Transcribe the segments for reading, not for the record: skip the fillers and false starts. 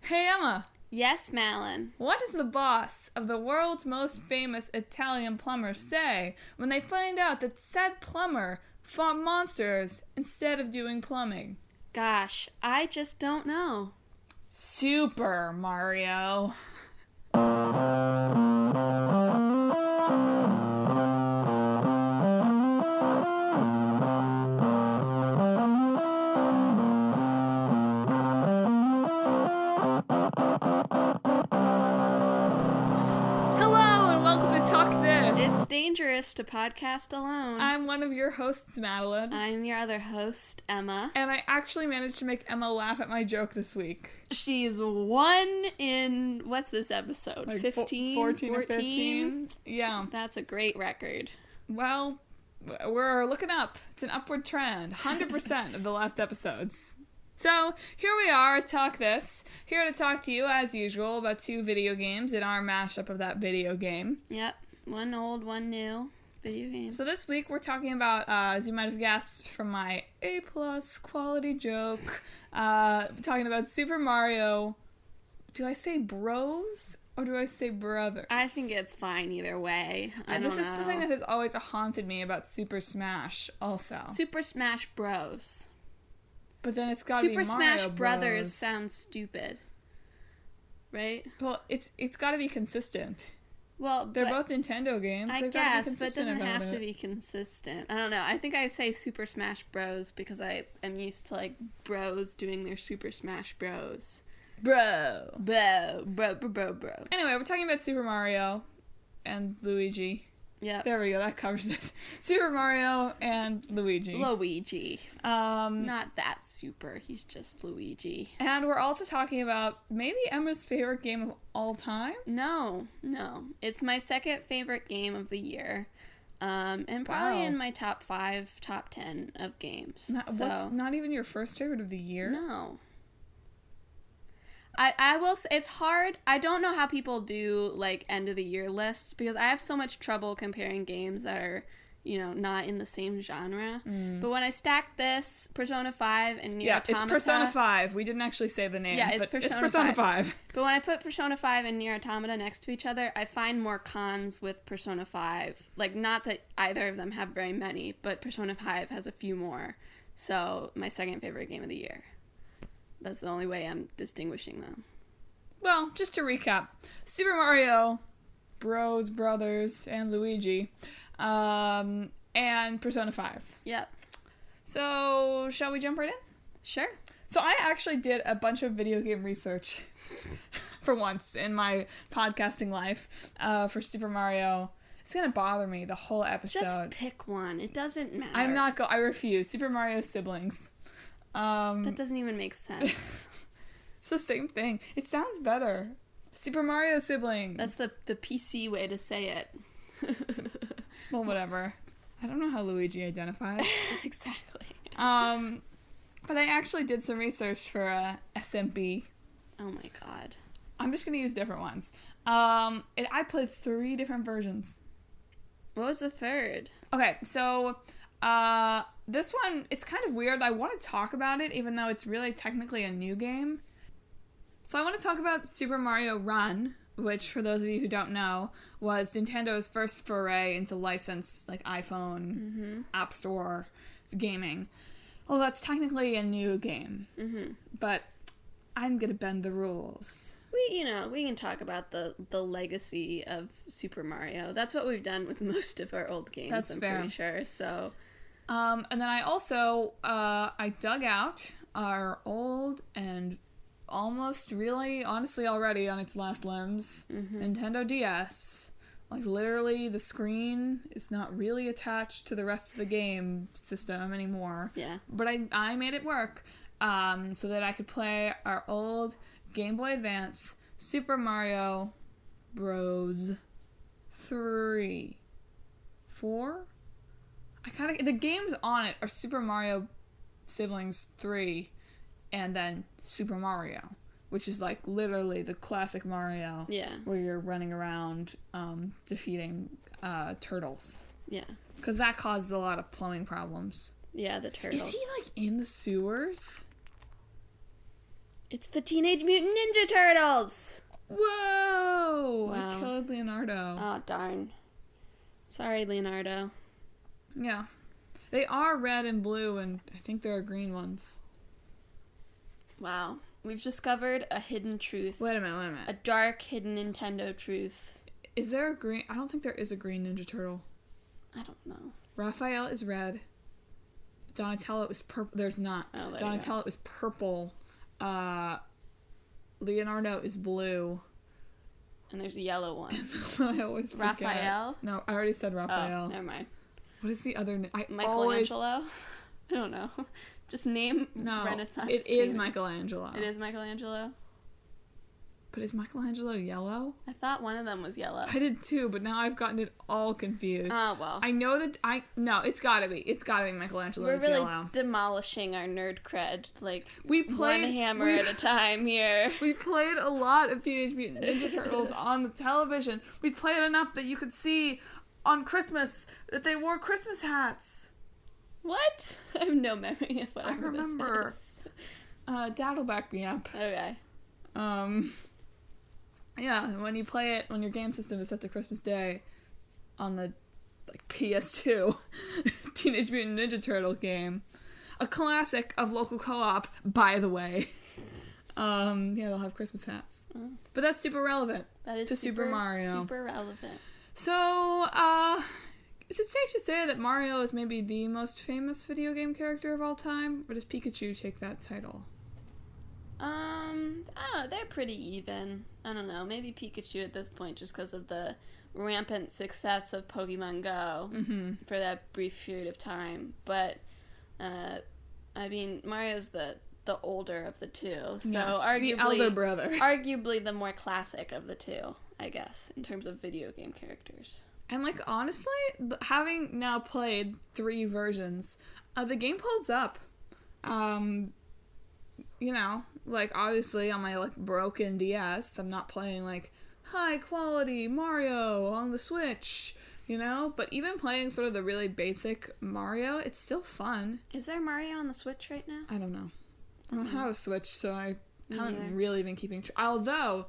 Hey Emma, Yes, Madelyn. what does the boss of the world's most famous Italian plumber say when they find out that said plumber fought monsters instead of doing plumbing? Gosh, I just don't know. Super Mario. Hello and welcome to Talk This. It's dangerous to podcast alone. I'm one of your hosts, Madelyn. I'm your other host, Emma. And I actually managed to make Emma laugh at my joke this week. She's one in, what's this episode? Like 15? 14 or 15. Yeah. That's a great record. Well, we're looking up. It's an upward trend. 100% of the last episodes. So, here we are at Talk This. Here to talk to you, as usual, about two video games and our mashup of that video game. Yep. One old, one new video game. So this week we're talking about, as you might have guessed from my A+ quality joke, talking about Super Mario. Do I say Bros or do I say Brothers? I think it's fine either way. I don't know. This is something that has always haunted me about Super Smash also. Super Smash Bros. But then it's gotta be Mario Super Smash Bros. Brothers sounds stupid. Right? Well, it's gotta be consistent. Well, They're both Nintendo games. I They've gotta be guess, but it consistent doesn't about have to it. be consistent. I don't know. I think I say Super Smash Bros. Because I am used to, like, bros doing their Super Smash Bros. Bro. Bro. Anyway, we're talking about Super Mario and Luigi. Yep. There we go, that covers it. Super Mario and Luigi. Luigi. Not that super. He's just Luigi. And we're also talking about maybe Emma's favorite game of all time? No. It's my second favorite game of the year. And probably Wow. in my top 5, top 10 of games. What's not even your first favorite of the year? No. I will say, it's hard. I don't know how people do, like, end of the year lists, because I have so much trouble comparing games that are, you know, not in the same genre. But when I stack this, Persona 5 and Nier Automata... Yeah, it's Persona 5. We didn't actually say the name. Yeah, it's but Persona 5. But when I put Persona 5 and Nier Automata next to each other, I find more cons with Persona 5. Like, not that either of them have very many, but Persona 5 has a few more. So, my second favorite game of the year. That's the only way I'm distinguishing them. Well, just to recap, Super Mario, Bros, Brothers, and Luigi, and Persona 5. Yep. So, shall we jump right in? Sure. So I actually did a bunch of video game research for once in my podcasting life for Super Mario. It's going to bother me the whole episode. Just pick one. It doesn't matter. I refuse. Super Mario siblings. That doesn't even make sense. It's the same thing. It sounds better. Super Mario siblings. That's the PC way to say it. Well, whatever. I don't know how Luigi identifies. Exactly. But I actually did some research for SMB. Oh my god. I'm just going to use different ones. I played 3 different versions. What was the third? Okay, so this one, it's kind of weird. I want to talk about it, even though it's really technically a new game. So I want to talk about Super Mario Run, which, for those of you who don't know, was Nintendo's first foray into licensed, like, iPhone, App Store gaming. Well, that's technically a new game. But I'm going to bend the rules. We can talk about the legacy of Super Mario. That's what we've done with most of our old games. That's fair. I'm pretty sure. So, and then I also I dug out our old and almost really, honestly, already on its last limbs, Nintendo DS. Like, literally, the screen is not really attached to the rest of the game system anymore. Yeah. But I made it work so that I could play our old Game Boy Advance Super Mario Bros. 3. 4? The games on it are Super Mario Siblings 3 and then Super Mario, which is, like, literally the classic Mario. Yeah. Where you're running around defeating turtles. Yeah. Because that causes a lot of plumbing problems. Yeah, the turtles. Is he, like, in the sewers? It's the Teenage Mutant Ninja Turtles! Whoa! Wow. I killed Leonardo. Oh, darn. Sorry, Leonardo. Yeah. They are red and blue, and I think there are green ones. Wow. We've discovered a hidden truth. Wait a minute. A dark, hidden Nintendo truth. Is there a green... I don't think there is a green Ninja Turtle. I don't know. Raphael is red. Donatello is purple. There's not. Oh, there Donatello is purple. Leonardo is blue. And there's a yellow one. I always forget. Raphael? No, I already said Raphael. Oh, never mind. What is the other name? Michelangelo? I don't know. Just name Renaissance. It is Michelangelo. It is Michelangelo? But is Michelangelo yellow? I thought one of them was yellow. I did too, but now I've gotten it all confused. Oh, well. I know that no, it's gotta be. It's gotta be Michelangelo. We're really yellow. demolishing our nerd cred. Like, we played one hammer at a time here. We played a lot of Teenage Mutant Ninja Turtles on the television. We played enough that you could see on Christmas that they wore Christmas hats. What? I have no memory of what I remember. This is. Dad'll back me up. Okay. Yeah, when you play it, when your game system is set to Christmas Day on the PS2 Teenage Mutant Ninja Turtle game, a classic of local co-op, by the way. Yeah, they'll have Christmas hats. Oh. But that's super relevant. That is to Super Mario. Super relevant. So, is it safe to say that Mario is maybe the most famous video game character of all time? Or does Pikachu take that title? I don't know. They're pretty even. I don't know. Maybe Pikachu at this point, just because of the rampant success of Pokemon Go for that brief period of time. But, I mean, Mario's the older of the two, so yes, arguably the elder brother. Arguably the more classic of the two, I guess, in terms of video game characters. And, like, honestly, having now played 3 versions, the game holds up. You know, like, obviously on my, like, broken DS, I'm not playing, like, high-quality Mario on the Switch, you know? But even playing sort of the really basic Mario, it's still fun. Is there Mario on the Switch right now? I don't know. I don't have a Switch, so I haven't neither. really been keeping track. Although,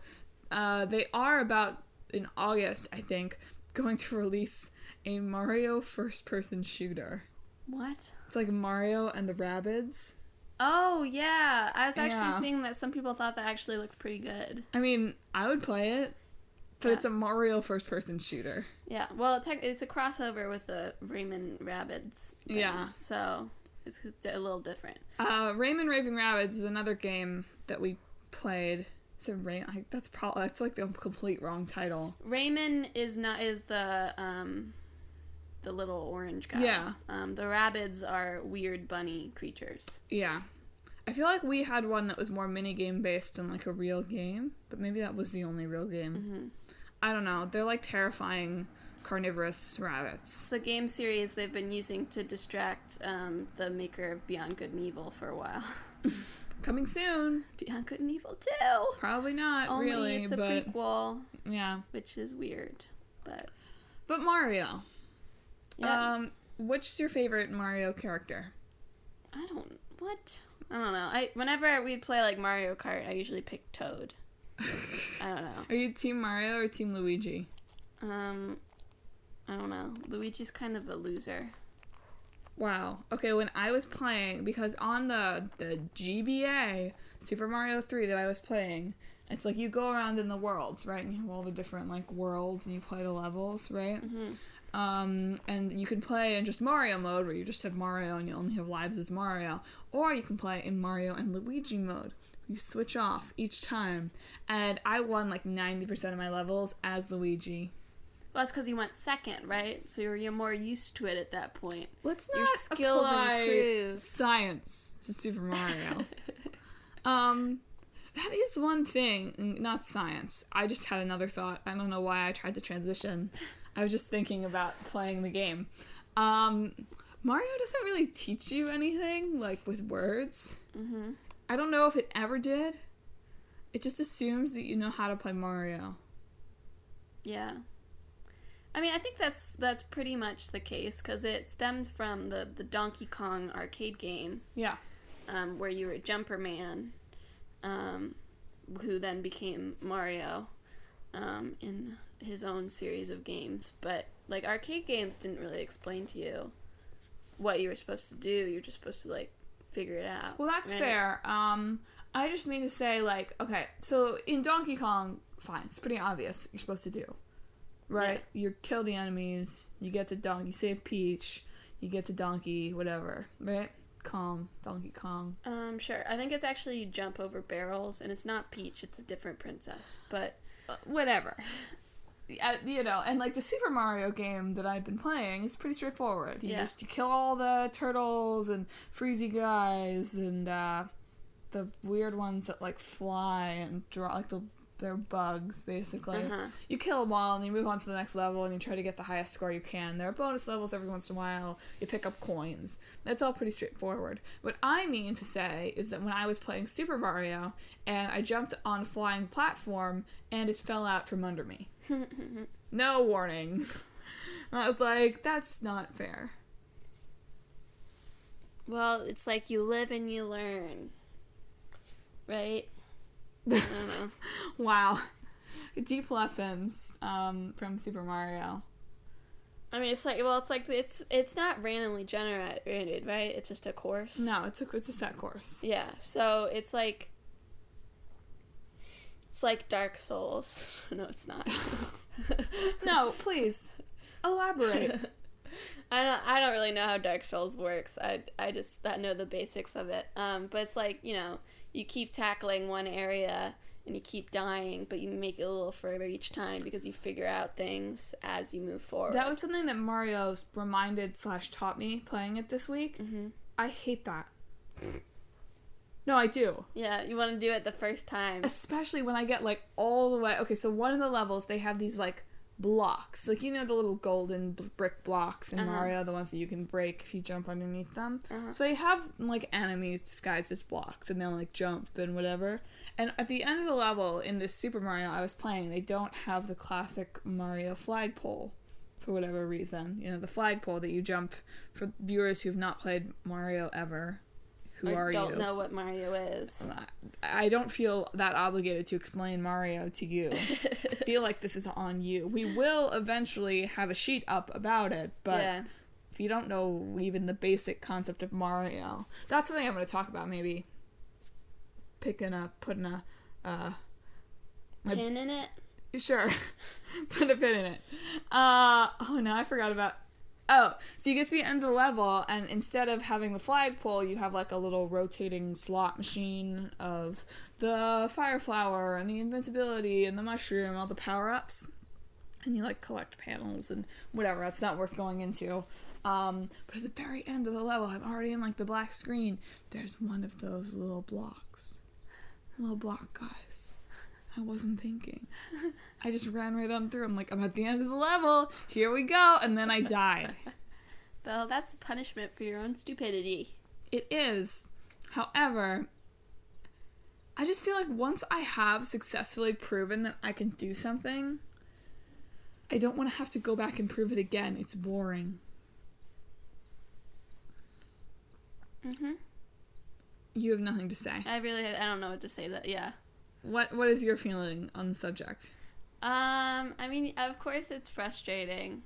they are about, in August, I think, going to release a Mario first-person shooter. What? It's like Mario and the Rabbids. Oh, yeah. I was actually seeing that some people thought that actually looked pretty good. I mean, I would play it, but it's a Mario first-person shooter. Yeah. Well, it's a crossover with the Rayman Rabbids thing, Yeah. So it's a little different. Rayman Raving Rabbids is another game that we played. So that's like the complete wrong title. Rayman is the little orange guy. Yeah. The Rabbids are weird bunny creatures. Yeah. I feel like we had one that was more minigame based than like a real game, but maybe that was the only real game. Mm-hmm. I don't know. They're like terrifying carnivorous rabbits. It's the game series they've been using to distract the maker of Beyond Good and Evil for a while. Coming soon. Beyond Good and Evil 2! Probably not, Only really. it's a but prequel. Yeah. Which is weird. But Mario. Yeah. Which is your favorite Mario character? I don't know. Whenever we play like Mario Kart, I usually pick Toad. I don't know. Are you Team Mario or Team Luigi? I don't know. Luigi's kind of a loser. Wow. Okay, when I was playing, because on the GBA Super Mario 3 that I was playing, it's like you go around in the worlds, right? And you have all the different like worlds and you play the levels, right? Mm-hmm. And you can play in just Mario mode, where you just have Mario and you only have lives as Mario. Or you can play in Mario and Luigi mode. You switch off each time. And I won like 90% of my levels as Luigi. Well, that's because you went second, right? So you're more used to it at that point. Let's Your not skills apply improved. science to Super Mario. That is one thing, not science. I just had another thought. I don't know why I tried to transition. I was just thinking about playing the game. Mario doesn't really teach you anything, like, with words. Mm-hmm. I don't know if it ever did. It just assumes that you know how to play Mario. Yeah. I mean, I think that's pretty much the case, because it stemmed from the Donkey Kong arcade game. Yeah. Where you were Jumper Man. who then became Mario in his own series of games. But, like, arcade games didn't really explain to you what you were supposed to do. You're just supposed to, like, figure it out. Well, that's fair. I just mean to say, like, okay, so in Donkey Kong, fine, it's pretty obvious what you're supposed to do, right? Yeah. You kill the enemies, you get to Donkey, save Peach, you get to Donkey, whatever, right? Donkey Kong. Sure. I think it's actually you jump over barrels, and it's not Peach, it's a different princess, but... whatever. You know, and, like, the Super Mario game that I've been playing is pretty straightforward. You kill all the turtles and freezy guys and, the weird ones that, like, fly and draw, like, they're bugs, basically. You kill them all, and you move on to the next level, and you try to get the highest score you can. There are bonus levels every once in a while. You pick up coins. That's all pretty straightforward. What I mean to say is that when I was playing Super Mario, and I jumped on a flying platform, and it fell out from under me. No warning. And I was like, that's not fair. Well, it's like you live and you learn. Right? I don't know. Wow. Deep lessons from Super Mario. I mean, it's not randomly generated, right? It's just a course. No, it's a set course. Yeah, so it's like Dark Souls. No, it's not. No, please elaborate. I don't really know how Dark Souls works. I just know the basics of it. But it's like, you know, you keep tackling one area and you keep dying, but you make it a little further each time because you figure out things as you move forward. That was something that Mario reminded/taught me playing it this week. Mm-hmm. I hate that. No, I do. Yeah, you want to do it the first time. Especially when I get, like, all the way... Okay, so one of the levels, they have these, like, blocks. Like, you know the little golden brick blocks in Mario, the ones that you can break if you jump underneath them? So they have, like, enemies disguised as blocks, and they'll, like, jump and whatever. And at the end of the level, in this Super Mario I was playing, they don't have the classic Mario flagpole for whatever reason. You know, the flagpole that you jump for viewers who've not played Mario ever. Who are you? Don't know what Mario is. I don't feel that obligated to explain Mario to you. I feel like this is on you. We will eventually have a sheet up about it, but if you don't know even the basic concept of Mario, that's something I'm going to talk about, maybe. Putting a pin in it? Sure. Put a pin in it. Oh no, I forgot about... Oh, so you get to the end of the level, and instead of having the flagpole, you have, like, a little rotating slot machine of the fire flower and the invincibility and the mushroom, all the power-ups. And you, like, collect panels and whatever. That's not worth going into. But at the very end of the level, I'm already in, like, the black screen. There's one of those little blocks. Little block guys. I wasn't thinking. I just ran right on through. I'm like, I'm at the end of the level. Here we go. And then I died. Well, that's a punishment for your own stupidity. It is. However, I just feel like once I have successfully proven that I can do something, I don't want to have to go back and prove it again. It's boring. Mm-hmm. You have nothing to say. I don't know what to say to that, yeah. What is your feeling on the subject? I mean, of course it's frustrating.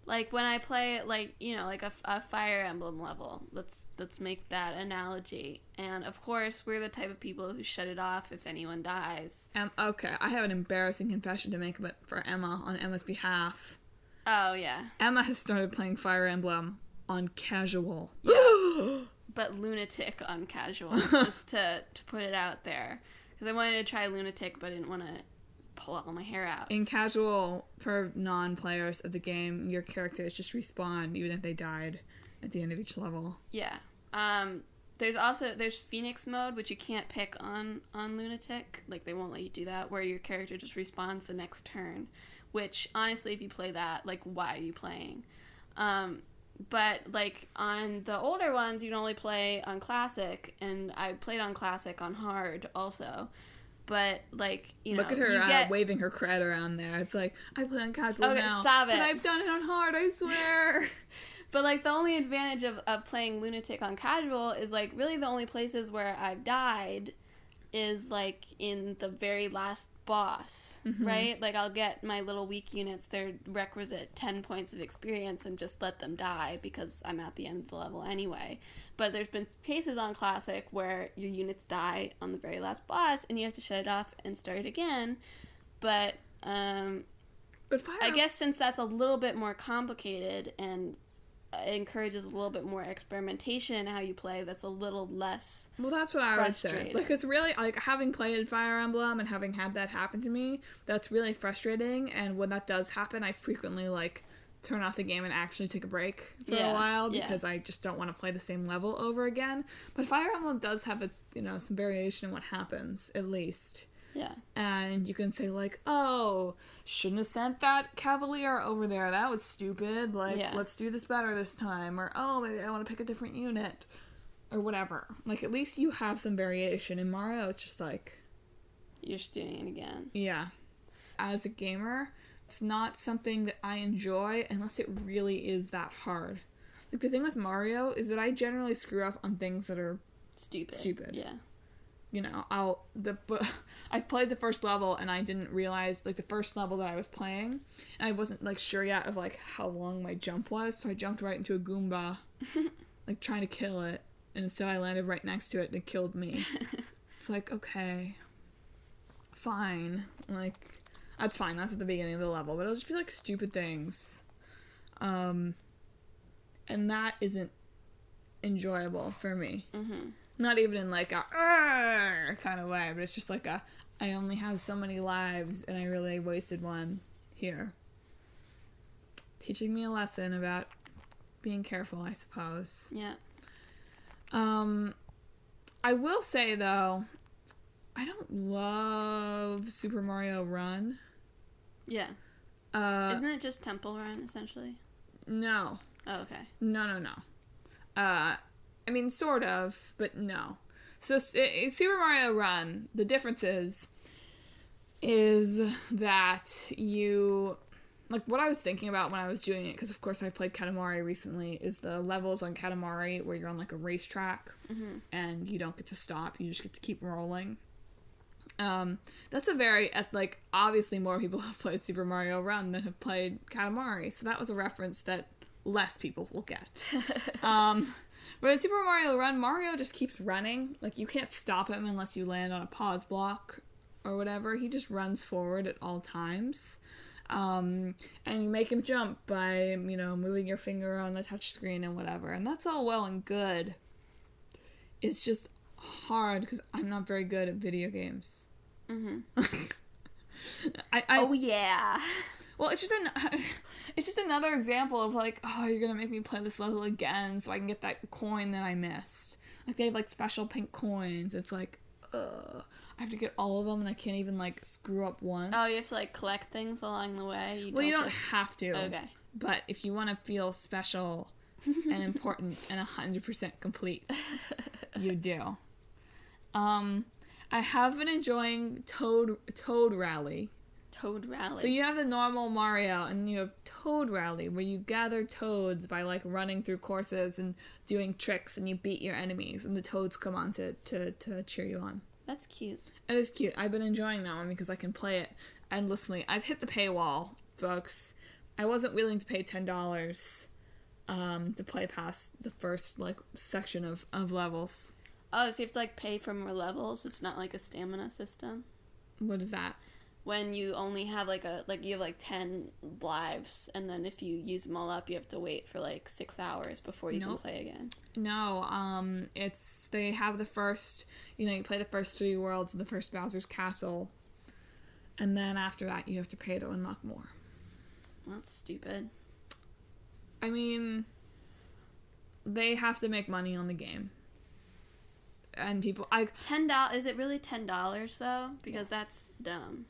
Like, when I play, like, you know, like a Fire Emblem level. Let's make that analogy. And, of course, we're the type of people who shut it off if anyone dies. Okay, I have an embarrassing confession to make for Emma, on Emma's behalf. Oh, yeah. Emma has started playing Fire Emblem on casual. Yeah. But lunatic on casual, just to put it out there. Because I wanted to try lunatic, but I didn't want to pull all my hair out. In casual, for non-players of the game, your characters just respawn even if they died at the end of each level. Yeah. There's Phoenix mode, which you can't pick on lunatic. Like, they won't let you do that, where your character just respawns the next turn. Which, honestly, if you play that, like, why are you playing? But, like, on the older ones, you can only play on Classic, and I played on Classic on Hard also. But, like, you know... Look at her waving her cred around there. It's like, I play on casual now. Stop it. But I've done it on Hard, I swear. But, like, the only advantage of playing Lunatic on casual is, like, really the only places where I've died is, like, in the very last boss, right? Like, I'll get my little weak units their requisite 10 points of experience and just let them die because I'm at the end of the level anyway. But there's been cases on Classic where your units die on the very last boss and you have to shut it off and start it again. But I guess since that's a little bit more complicated and encourages a little bit more experimentation in how you play, that's a little less that's what I would say. Like, it's really, like, having played Fire Emblem and having had that happen to me, that's really frustrating, and when that does happen, I frequently, like, turn off the game and actually take a break for a while because I just don't want to play the same level over again. But Fire Emblem does have some variation in what happens, at least. Yeah. And you can say, like, oh, shouldn't have sent that Cavalier over there. That was stupid. Like, let's do this better this time. Or, oh, maybe I want to pick a different unit. Or whatever. Like, at least you have some variation. In Mario, it's just like... you're just doing it again. Yeah. As a gamer, it's not something that I enjoy unless it really is that hard. Like, the thing with Mario is that I generally screw up on things that are... Stupid. Yeah. You know, I played the first level and I didn't realize, like, the first level that I was playing, and I wasn't, like, sure yet of, like, how long my jump was, so I jumped right into a Goomba, like, trying to kill it, and instead I landed right next to it and it killed me. It's like, okay, fine, like, that's fine, that's at the beginning of the level, but it'll just be, like, stupid things, and that isn't enjoyable for me. Not even in, like, a kind of way, but it's just like I only have so many lives, and I really wasted one here. Teaching me a lesson about being careful, I suppose. Yeah. I will say, though, I don't love Super Mario Run. Yeah. Isn't it just Temple Run, essentially? No. Oh, okay. No. I mean, sort of, but no. So, Super Mario Run, the difference is that you... Like, what I was thinking about when I was doing it, because, of course, I played Katamari recently, is the levels on Katamari where you're on, like, a racetrack, and you don't get to stop, you just get to keep rolling. That's a very, like, obviously more people have played Super Mario Run than have played Katamari, so that was a reference that less people will get. But in Super Mario Run, Mario just keeps running. Like, you can't stop him unless you land on a pause block or whatever. He just runs forward at all times. And you make him jump by, moving your finger on the touchscreen and whatever. And that's all well and good. It's just hard because I'm not very good at video games. Oh, yeah. Well, it's just another example of, like, oh, you're gonna make me play this level again so I can get that coin that I missed. Like, they have, like, special pink coins. It's like, I have to get all of them and I can't even, like, screw up once. Oh, you have to, like, collect things along the way? You don't have to. Okay. But if you want to feel special and important and 100% complete, you do. I have been enjoying Toad Rally. Toad Rally. So you have the normal Mario, and you have Toad Rally, where you gather toads by, like, running through courses and doing tricks, and you beat your enemies, and the toads come on to cheer you on. That's cute. It is cute. I've been enjoying that one because I can play it endlessly. I've hit the paywall, folks. I wasn't willing to pay $10 to play past the first, like, section of levels. Oh, so you have to, like, pay for more levels? It's not like a stamina system? What is that? When you only have, you have 10 lives, and then if you use them all up, you have to wait for, 6 hours before you can play again. No, they have the first, you play the first 3 worlds of the first Bowser's Castle, and then after that, you have to pay to unlock more. That's stupid. I mean, they have to make money on the game. And people, $10, is it really $10 though? Because that's dumb.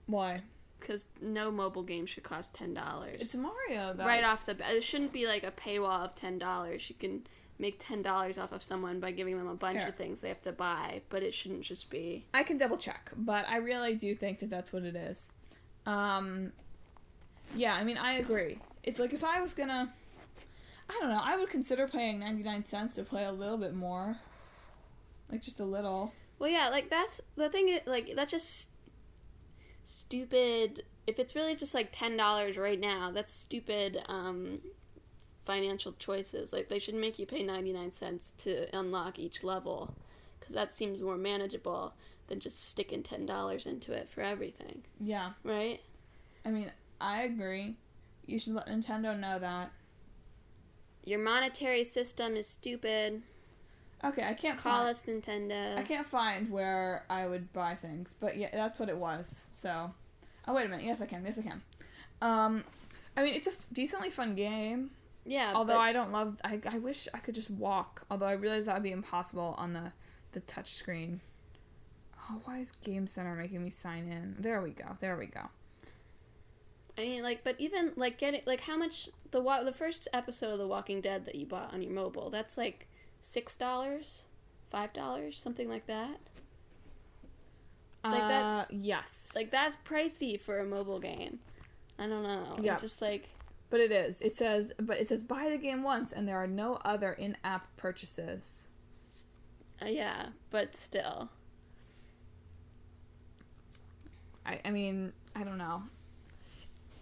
Why? Because no mobile game should cost $10. It's Mario, though. Right off the bat. It shouldn't be like a paywall of $10. You can make $10 off of someone by giving them a bunch of things they have to buy, but it shouldn't just be... I can double check, but I really do think that that's what it is. Yeah, I mean, I agree. It's like if I was gonna... I don't know, I would consider paying 99 cents to play a little bit more. Like, just a little. Well, yeah, like, that's the thing, like, that's just stupid. If it's really just, like, $10 right now, that's stupid, financial choices. Like, they should make you pay 99 cents to unlock each level, because that seems more manageable than just sticking $10 into it for everything. Yeah. Right? I mean, I agree. You should let Nintendo know that. Your monetary system is stupid. Okay, I can't Call us Nintendo. I can't find where I would buy things, but yeah, that's what it was. So, oh wait a minute. Yes, I can. I mean, it's a decently fun game. Yeah. Although I don't love. I wish I could just walk. Although I realize that would be impossible on the touch screen. Oh, why is Game Center making me sign in? There we go. I mean, like, but even, like, getting, like, how much, the first episode of The Walking Dead that you bought on your mobile, that's, like, $6? $5? Something like that? Like, that's... Yes. Like, that's pricey for a mobile game. I don't know. Yeah. It's just, like... But it is. It says buy the game once, and there are no other in-app purchases. Yeah, but still. I mean, I don't know.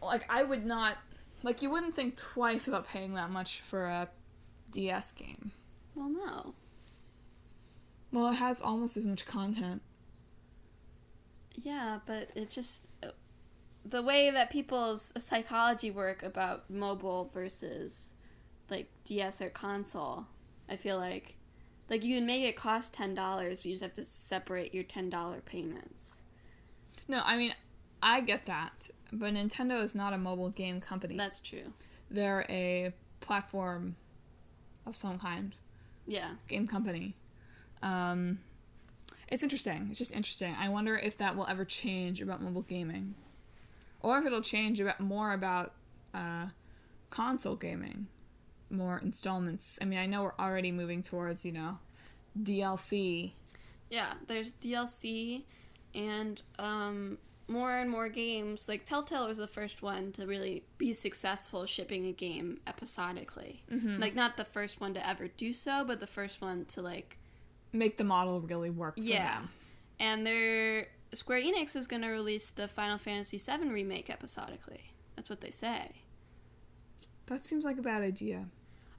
Like, I would not... Like, you wouldn't think twice about paying that much for a DS game. Well, no. Well, it has almost as much content. Yeah, but it's just... The way that people's psychology work about mobile versus, like, DS or console, I feel like... Like, you can make it cost $10, but you just have to separate your $10 payments. No, I mean, I get that, but Nintendo is not a mobile game company. That's true. They're a platform of some kind. Yeah. Game company. It's interesting. It's just interesting. I wonder if that will ever change about mobile gaming. Or if it'll change more about console gaming. More installments. I mean, I know we're already moving towards, DLC. Yeah, there's DLC and more and more games. Like, Telltale was the first one to really be successful shipping a game episodically. Mm-hmm. Like, not the first one to ever do so, but the first one to, like... Make the model really work for them. And Square Enix is going to release the Final Fantasy VII Remake episodically. That's what they say. That seems like a bad idea.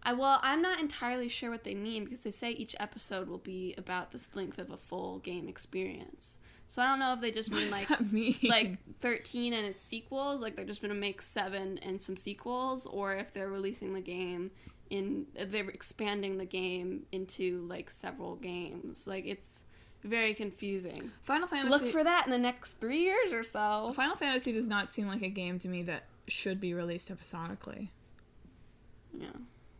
Well, I'm not entirely sure what they mean, because they say each episode will be about the length of a full game experience. So I don't know if they just mean, like 13 and its sequels, like they're just going to make 7 and some sequels, or if they're releasing the game they're expanding the game into, like, several games. Like, it's very confusing. Final Fantasy... Look for that in the next 3 years or so. Final Fantasy does not seem like a game to me that should be released episodically. Yeah.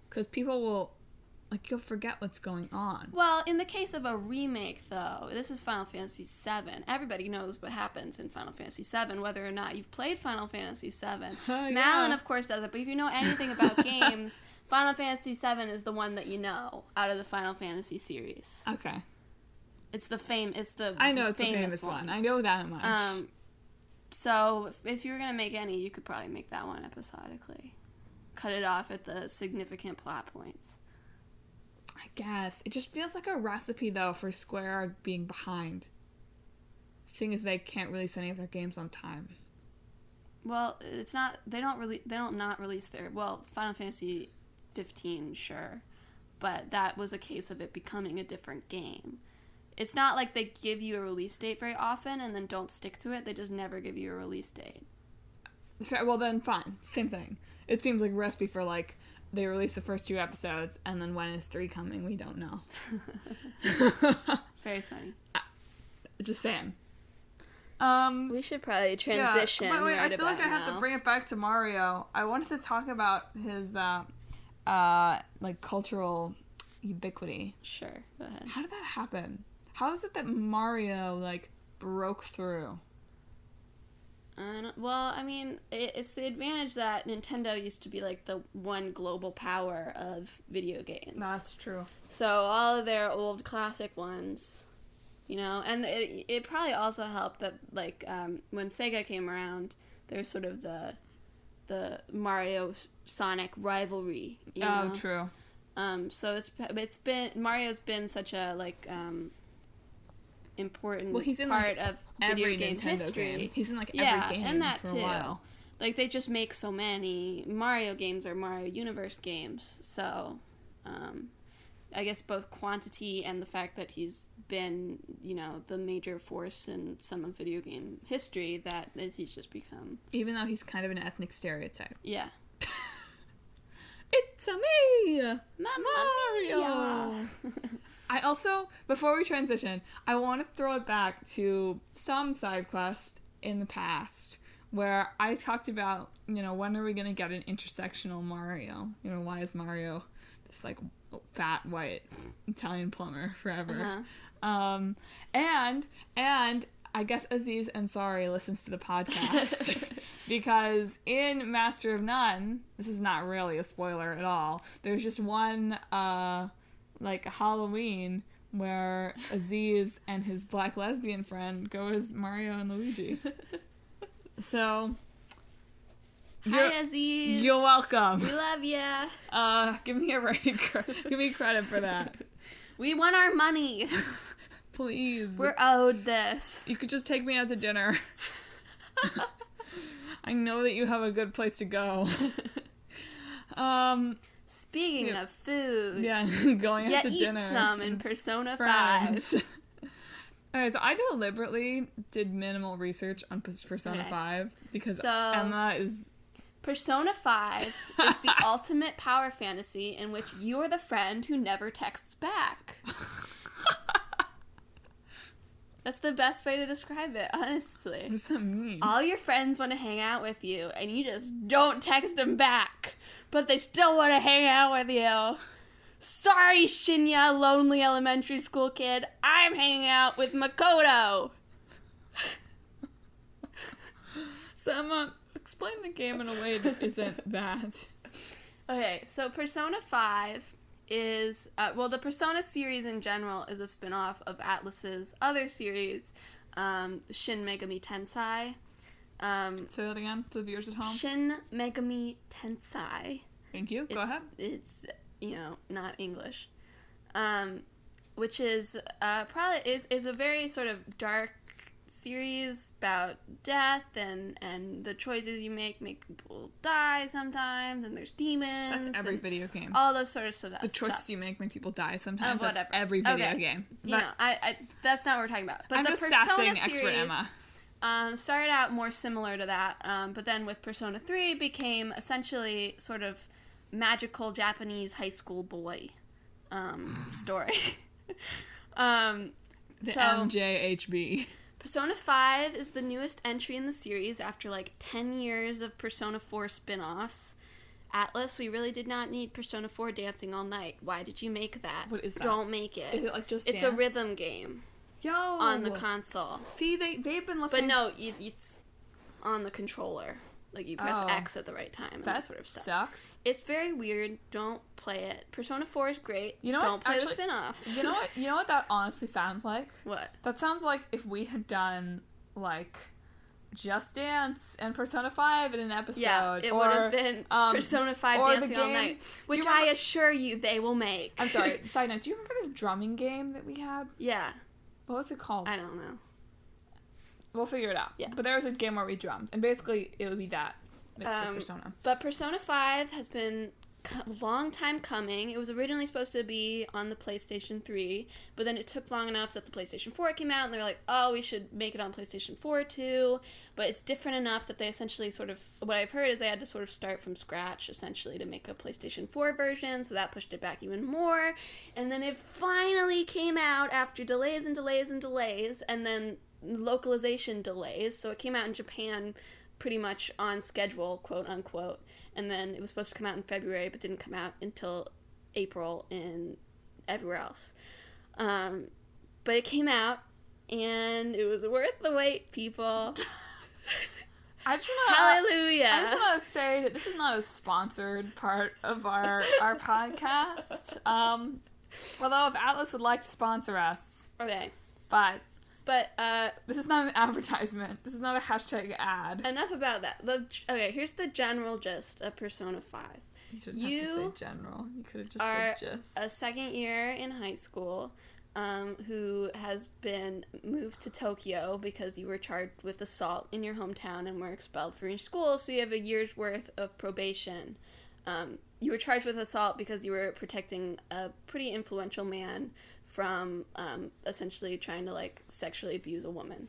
Because people will... Like, you'll forget what's going on. Well, in the case of a remake, though, this is Final Fantasy VII. Everybody knows what happens in Final Fantasy VII, whether or not you've played Final Fantasy VII. Madelyn, of course, does it, but if you know anything about games, Final Fantasy VII is the one that you know out of the Final Fantasy series. Okay. It's the famous one. I know that much. So, if you were going to make any, you could probably make that one episodically. Cut it off at the significant plot points. I guess. It just feels like a recipe, though, for Square being behind. Seeing as they can't release any of their games on time. Well, it's not... They don't not release their... Well, Final Fantasy 15, sure. But that was a case of it becoming a different game. It's not like they give you a release date very often and then don't stick to it. They just never give you a release date. Well, then, fine. Same thing. It seems like a recipe for, like... They release the first 2 episodes, and then when is 3 coming? We don't know. Very funny. Just saying. We should probably transition. Yeah, by the way, I feel like I have to bring it back to Mario. I wanted to talk about his like cultural ubiquity. Sure, go ahead. How did that happen? How is it that Mario like broke through? Well, I mean, it's the advantage that Nintendo used to be, like, the one global power of video games. That's true. So all of their old classic ones, and it probably also helped that, like, when Sega came around, there's sort of the Mario-Sonic rivalry, Oh, true. So Mario's been such a, like, important he's in, part like, of video every game Nintendo history. game. He's in, like, Yeah, every game and that for too. a while. Like, they just make so many. Mario games are Mario Universe games, so I guess both quantity and the fact that he's been, you know, the major force in some of video game history, that he's just become... Even though he's kind of an ethnic stereotype. Yeah. It's a me! Mario! Mario! I also, before we transition, I want to throw it back to some side quest in the past where I talked about, you know, when are we going to get an intersectional Mario? You know, why is Mario this, like, fat, white Italian plumber forever? Uh-huh. And I guess Aziz Ansari listens to the podcast because in Master of None, this is not really a spoiler at all, there's just one, like, Halloween where Aziz and his black lesbian friend go as Mario and Luigi. So, Hi, Aziz. You're welcome. We love ya. Give me credit for that. We want our money. Please. We're owed this. You could just take me out to dinner. I know that you have a good place to go. Speaking of food. Yeah, going out to dinner. Eat some in Persona Friends. 5. Alright, so I deliberately did minimal research on Persona 5 because So, Emma is... Persona 5 is the ultimate power fantasy in which you are the friend who never texts back. That's the best way to describe it, honestly. What does that mean? All your friends want to hang out with you, and you just don't text them back. But they still want to hang out with you. Sorry, Shinya, lonely elementary school kid. I'm hanging out with Makoto. So Emma, explain the game in a way that isn't that. Okay, so Persona 5 is, the Persona series in general is a spin-off of Atlus's other series, Shin Megami Tensei. Say that again for the viewers at home. Shin Megami Tensei. Thank you. Go ahead. It's, not English. Which is, probably is a very sort of dark series about death and the choices you make people die sometimes, and there's demons. That's every video game. All those sort of stuff. The choices you make people die sometimes. Whatever. That's every video game. I that's not what we're talking about. But I'm the just Persona sassing series, expert Emma. Started out more similar to that, but then with Persona 3 became essentially sort of magical Japanese high school boy story. The MJHB. Persona 5 is the newest entry in the series after like 10 years of Persona 4 spin-offs. Atlus, we really did not need Persona 4 dancing all night. Why did you make that? What is that? Don't make it. Is it like just It's dance? a rhythm game. Yo! On the console. See, they've been listening... But no, it's on the controller. Like, you press X at the right time and that sort of stuff. Sucks. It's very weird. Don't play it. Persona 4 is great. You know Don't what? play Actually, the spin-offs. You know what that honestly sounds like? What? That sounds like if we had done, like, Just Dance and Persona 5 in an episode. Yeah, it would have been Persona 5 Dancing All Night, which I assure you they will make. I'm sorry, side note, do you remember this drumming game that we had? Yeah. What was it called? I don't know. We'll figure it out. Yeah. But there was a game where we drummed, and basically it would be that mixed with Persona. But Persona 5 has been a long time coming. It was originally supposed to be on the PlayStation 3, but then it took long enough that the PlayStation 4 came out, and they were like, oh, we should make it on PlayStation 4 too. But it's different enough that they essentially sort of, what I've heard is they had to sort of start from scratch, essentially, to make a PlayStation 4 version, so that pushed it back even more. And then it finally came out after delays and delays and delays, and then localization delays. So it came out in Japan pretty much on schedule, quote unquote, and then it was supposed to come out in February but didn't come out until April in everywhere else. But it came out and it was worth the wait, people. Hallelujah. I just want to say that this is not a sponsored part of our podcast. Although if Atlus would like to sponsor us. Okay. But this is not an advertisement. This is not a hashtag ad. Enough about that. Okay, here's the general gist of Persona 5. You shouldn't have to say general. You could have just said gist. A second year in high school. who has been moved to Tokyo because you were charged with assault in your hometown and were expelled from your school, so you have a year's worth of probation. You were charged with assault because you were protecting a pretty influential man from essentially trying to, like, sexually abuse a woman.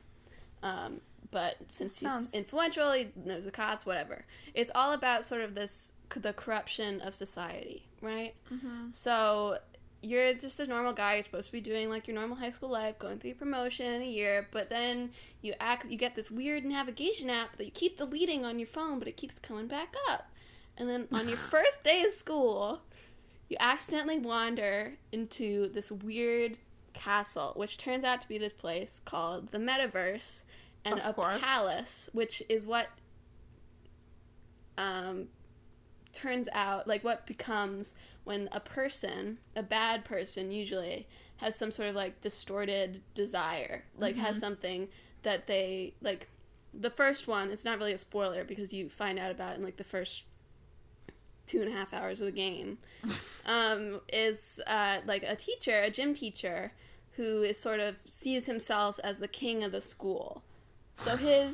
But since he's influential, he knows the cops, whatever. It's all about sort of the corruption of society, right? Mm-hmm. So you're just a normal guy. You're supposed to be doing, like, your normal high school life, going through your promotion in a year, but then you get this weird navigation app that you keep deleting on your phone, but it keeps coming back up. And then on your first day of school, you accidentally wander into this weird castle, which turns out to be this place called the Metaverse, and a palace, which is what turns out, like, what becomes when a bad person usually, has some sort of, like, distorted desire, like, has something that they, like, the first one, it's not really a spoiler because you find out about it in, like, the first 2.5 hours of the game, is, like, a gym teacher, who is sort of sees himself as the king of the school. So a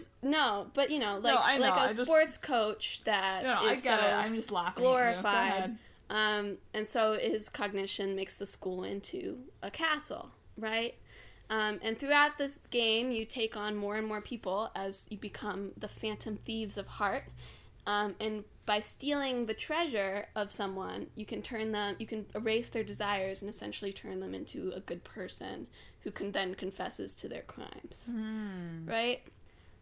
sports coach that is I get it. I'm just laughing glorified. And so his cognition makes the school into a castle, right? And throughout this game, you take on more and more people as you become the Phantom Thieves of Heart. And by stealing the treasure of someone, you can erase their desires and essentially turn them into a good person who then confesses to their crimes. Right?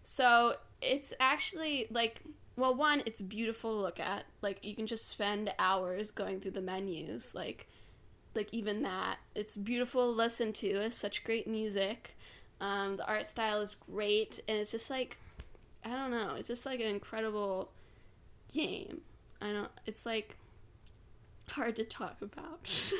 So it's actually, like, well, one, it's beautiful to look at. Like, you can just spend hours going through the menus. Like even that. It's beautiful to listen to. It's such great music. The art style is great. And it's just, like, I don't know. It's just, like, an incredible game. It's, like, hard to talk about.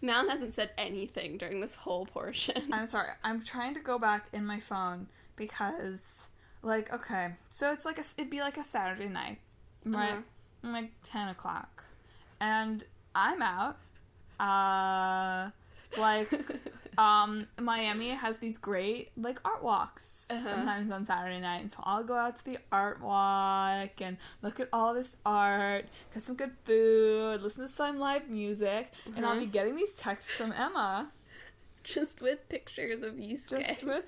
Mal hasn't said anything during this whole portion. I'm sorry. I'm trying to go back in my phone because, like, okay, so it's like it'd be like a Saturday night, right? Like 10 o'clock. And I'm out. Miami has these great, like, art walks sometimes on Saturday night, and so I'll go out to the art walk and look at all this art, get some good food, listen to some live music, and I'll be getting these texts from Emma. Just with pictures of Yusuke. Just with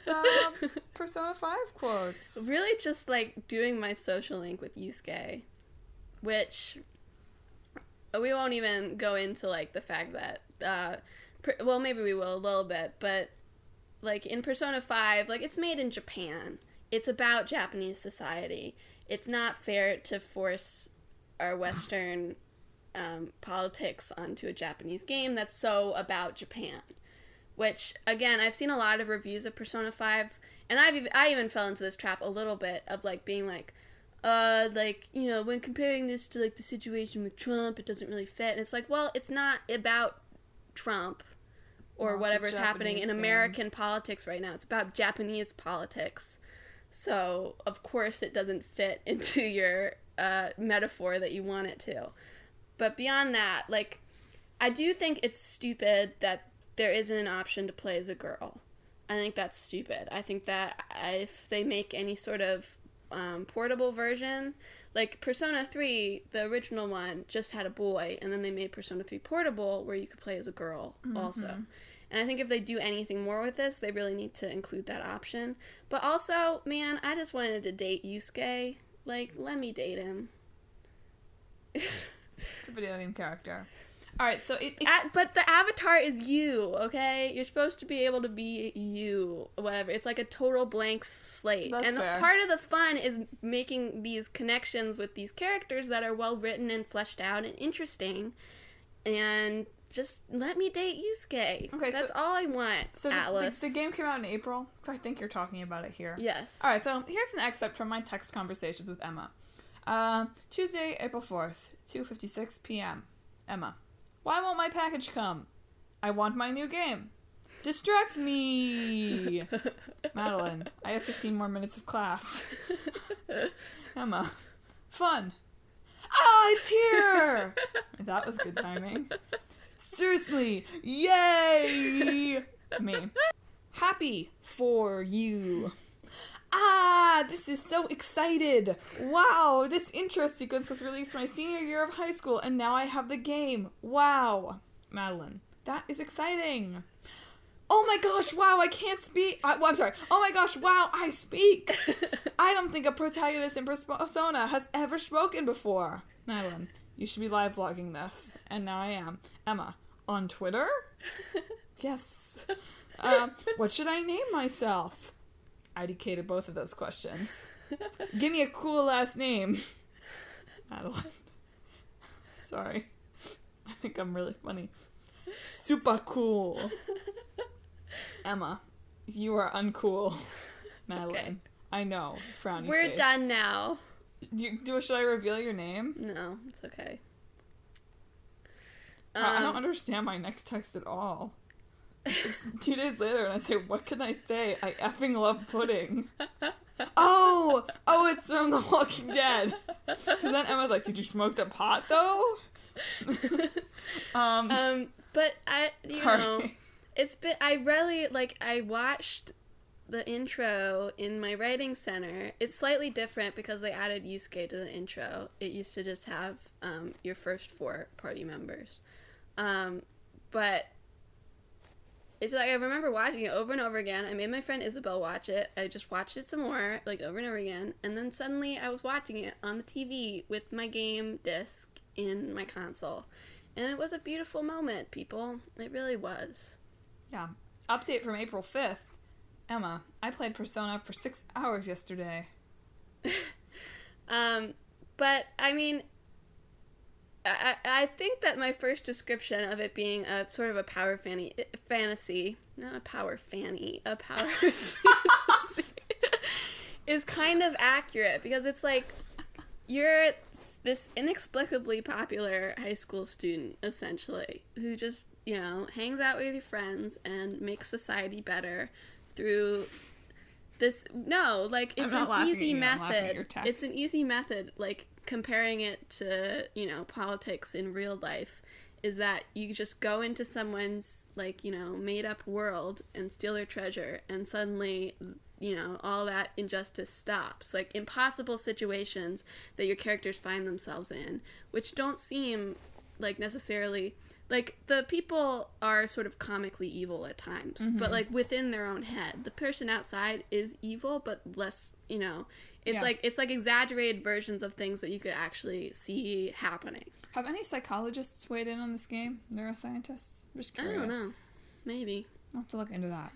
Persona 5 quotes. Really just, like, doing my social link with Yusuke, which we won't even go into, like, the fact that, well, maybe we will a little bit, but, like, in Persona 5, like, it's made in Japan. It's about Japanese society. It's not fair to force our Western politics onto a Japanese game that's so about Japan. Which, again, I've seen a lot of reviews of Persona 5, and I even fell into this trap a little bit of, like, being like, when comparing this to, like, the situation with Trump, it doesn't really fit. And it's like, well, it's not about Trump or whatever's happening in American politics right now. It's about Japanese politics. So, of course, it doesn't fit into your metaphor that you want it to. But beyond that, like, I do think it's stupid that there isn't an option to play as a girl. I think that's stupid. I think that if they make any sort of portable version, like Persona 3, the original one, just had a boy, and then they made Persona 3 Portable, where you could play as a girl also. And I think if they do anything more with this, they really need to include that option. But also, man, I just wanted to date Yusuke. Like, let me date him. It's a video game character. Alright, so but the avatar is you, okay? You're supposed to be able to be you, whatever. It's like a total blank slate. That's fair. Part of the fun is making these connections with these characters that are well written and fleshed out and interesting. And just let me date Yusuke. Okay, that's all I want, so Alice. The game came out in April, so I think you're talking about it here. Yes. Alright, so here's an excerpt from my text conversations with Emma. Tuesday, April 4th, 2:56 p.m. Emma. Why won't my package come? I want my new game. Distract me! Madelyn, I have 15 more minutes of class. Emma. Fun. Ah, it's here! That was good timing. Seriously, yay! Me. Happy for you. This is so excited. Wow, this intro sequence was released my senior year of high school, and now I have the game. Wow. Madeline, that is exciting. Oh my gosh, wow, I can't speak. I'm sorry. Oh my gosh, wow, I speak. I don't think a protagonist in Persona has ever spoken before. Madeline, you should be live blogging this. And now I am. Emma, on Twitter? Yes. What should I name myself? I IDK'd both of those questions. Give me a cool last name. Madeline. Sorry. I think I'm really funny. Super cool. Emma, you are uncool. Madeline. Okay. I know. Frowny We're face. Done now. Should I reveal your name? No, it's okay. I don't understand my next text at all. It's 2 days later and I say, what can I say? I effing love pudding. Oh, it's from The Walking Dead. And then Emma's like, did you smoke the pot though? But you know, it's been, I watched the intro in my writing center. It's slightly different because they added Yusuke to the intro. It used to just have your first 4 party members. But it's like I remember watching it over and over again. I made my friend Isabel watch it. I just watched it some more, like over and over again. And then suddenly I was watching it on the TV with my game disc in my console. And it was a beautiful moment, people. It really was. Yeah. Update from April 5th. Emma, I played Persona for 6 hours yesterday. But, I mean, I think that my first description of it being a sort of a power fantasy, not a power fanny, a power fantasy, is kind of accurate, because it's like, you're this inexplicably popular high school student, essentially, who just, hangs out with your friends and makes society better through this. No, like, it's an easy method. It's an easy method, like, comparing it to, politics in real life, is that you just go into someone's, like, made-up world and steal their treasure, and suddenly, all that injustice stops. Like, impossible situations that your characters find themselves in, which don't seem, like, necessarily... Like, the people are sort of comically evil at times, but, like, within their own head. The person outside is evil, but less, it's like exaggerated versions of things that you could actually see happening. Have any psychologists weighed in on this game? Neuroscientists? I'm just curious. I don't know. Maybe. I'll have to look into that.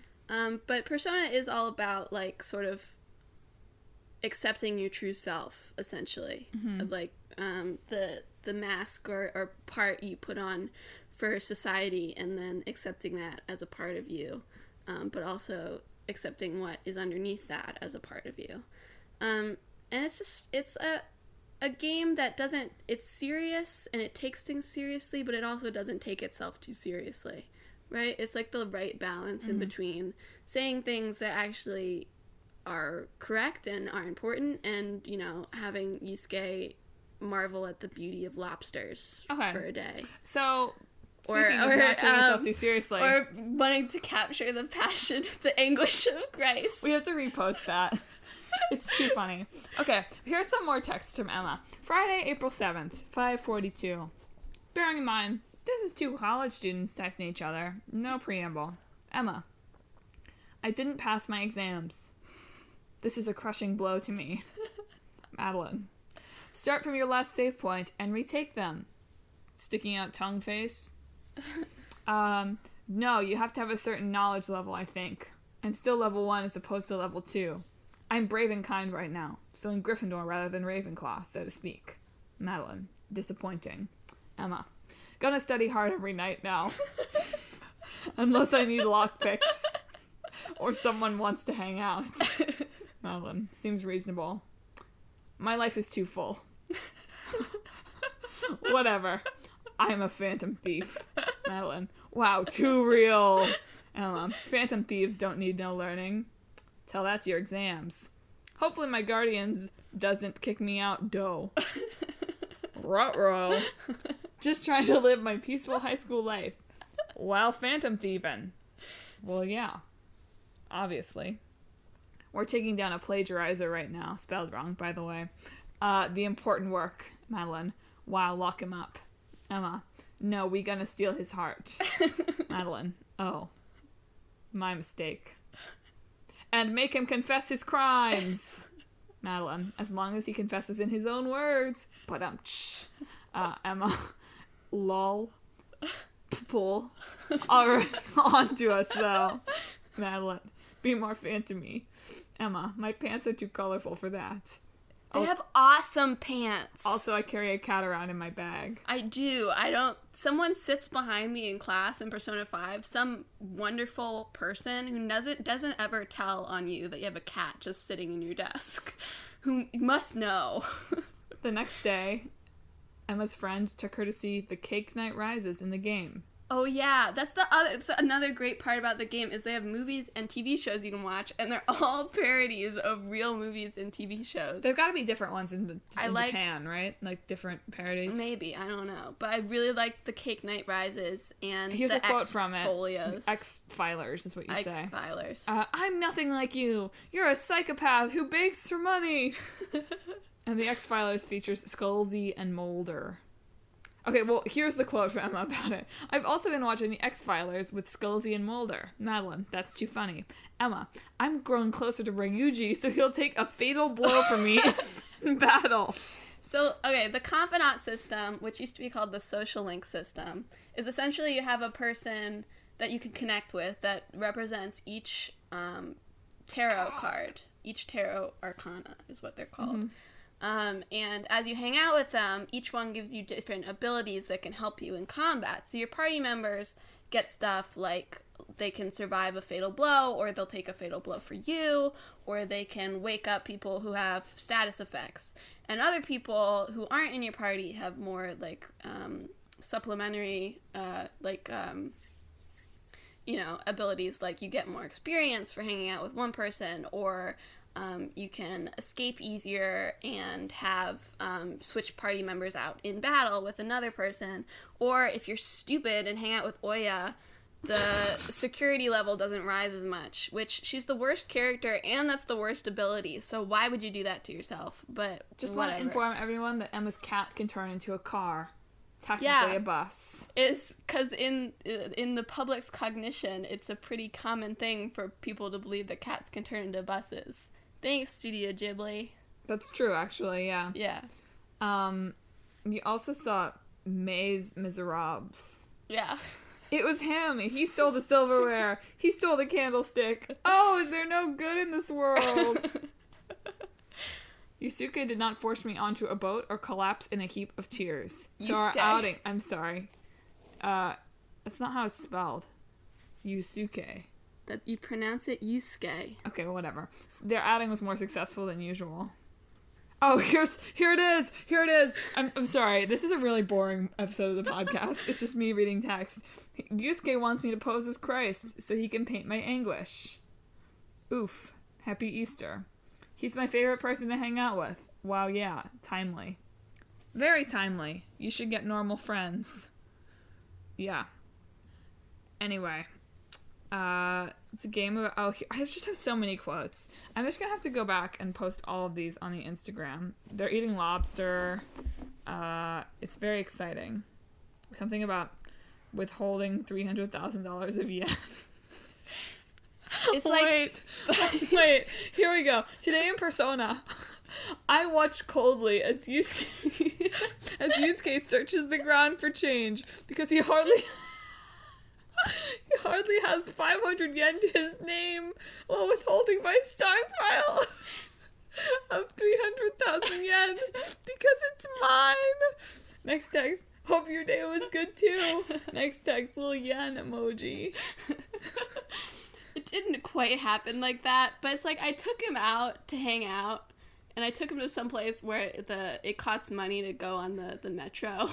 But Persona is all about, like, sort of accepting your true self, essentially. Of, like, the mask or part you put on for society, and then accepting that as a part of you, but also accepting what is underneath that as a part of you. And it's a game that it's serious, and it takes things seriously, but it also doesn't take itself too seriously, right? It's like the right balance in between saying things that actually are correct and are important, and, having Yusuke marvel at the beauty of lobsters for a day. So, speaking of not taking yourself too seriously. Or wanting to capture the passion, the anguish of Christ. We have to repost that. It's too funny. Okay, here's some more texts from Emma. Friday, April 7th, 5:42. Bearing in mind, this is 2 college students texting each other. No preamble. Emma, I didn't pass my exams. This is a crushing blow to me. Madeline, start from your last save point and retake them. Sticking out tongue face. No, you have to have a certain knowledge level, I think. I'm still level 1 as opposed to level 2. I'm brave and kind right now, so in Gryffindor rather than Ravenclaw, so to speak. Madeline, disappointing. Emma, gonna study hard every night now. Unless I need lockpicks. Or someone wants to hang out. Madeline, seems reasonable. My life is too full. Whatever. I'm a phantom thief. Madeline, wow, too real. Emma, phantom thieves don't need no learning. Tell that to your exams. Hopefully my guardians doesn't kick me out, dough. Ruh-roh. Just trying to live my peaceful high school life while phantom thieving. Well, yeah. Obviously. We're taking down a plagiarizer right now. Spelled wrong, by the way. The important work, Madelyn. Wow, lock him up. Emma. No, we gonna steal his heart. Madelyn. Oh. My mistake. And make him confess his crimes. Madelyn. As long as he confesses in his own words. Ba-dum-tsh. Emma. Lol. Pull. Alright, on to us, though. Madelyn. Be more phantom-y. Emma. My pants are too colorful for that. They have awesome pants. Also, I carry a cat around in my bag. I do. Someone sits behind me in class in Persona 5, some wonderful person who doesn't ever tell on you that you have a cat just sitting in your desk, who must know. The next day, Emma's friend took her to see The Cake Night Rises in the game. Oh yeah, that's another great part about the game is they have movies and TV shows you can watch, and they're all parodies of real movies and TV shows. There've got to be different ones in Japan, right? Like different parodies. Maybe, I don't know, but I really liked The Cake Night Rises and here's the a quote from it. Folios. X-Filers is what you say. X-Filers. I'm nothing like you. You're a psychopath who begs for money. And the X-Filers features Skullsy and Mulder. Okay, well, here's the quote from Emma about it. I've also been watching the X-Filers with Skullsy and Mulder. Madelyn, that's too funny. Emma, I'm growing closer to Ryuji, so he'll take a fatal blow from me in battle. So, okay, the confidant system, which used to be called the social link system, is essentially you have a person that you can connect with that represents each tarot card. Each tarot arcana is what they're called. Mm-hmm. And as you hang out with them, each one gives you different abilities that can help you in combat. So your party members get stuff like they can survive a fatal blow, or they'll take a fatal blow for you, or they can wake up people who have status effects. And other people who aren't in your party have more like supplementary, abilities, like you get more experience for hanging out with one person, or you can escape easier and have switch party members out in battle with another person. Or if you're stupid and hang out with Oya, the security level doesn't rise as much, which she's the worst character and that's the worst ability. So why would you do that to yourself? But just whatever. Want to inform everyone that Emma's cat can turn into a car. Technically a bus. It's because in the public's cognition, it's a pretty common thing for people to believe that cats can turn into buses. Thanks, Studio Ghibli. That's true, actually, yeah. Yeah. You also saw Les Miserables. Yeah. It was him. He stole the silverware. He stole the candlestick. Oh, is there no good in this world? Yusuke did not force me onto a boat or collapse in a heap of tears. So our outing... I'm sorry. That's not how it's spelled. Yusuke. That you pronounce it Yusuke. Okay, whatever. Their outing was more successful than usual. Oh, here it is. Here it is. I'm sorry. This is a really boring episode of the podcast. It's just me reading text. Yusuke wants me to pose as Christ so he can paint my anguish. Oof. Happy Easter. He's my favorite person to hang out with. Wow, yeah. Timely. Very timely. You should get normal friends. Yeah. Anyway. It's a game about... Oh, I just have so many quotes. I'm just gonna have to go back and post all of these on the Instagram. They're eating lobster. It's very exciting. Something about withholding $300,000 of yen. It's like... Wait. Here we go. Today in Persona, I watched coldly as Yusuke searches the ground for change because he hardly has 500 yen to his name while withholding my stockpile of 300,000 yen because it's mine. Next text, hope your day was good too. Next text, little yen emoji. It didn't quite happen like that, but it's like I took him out to hang out, and I took him to some place where it costs money to go on the metro,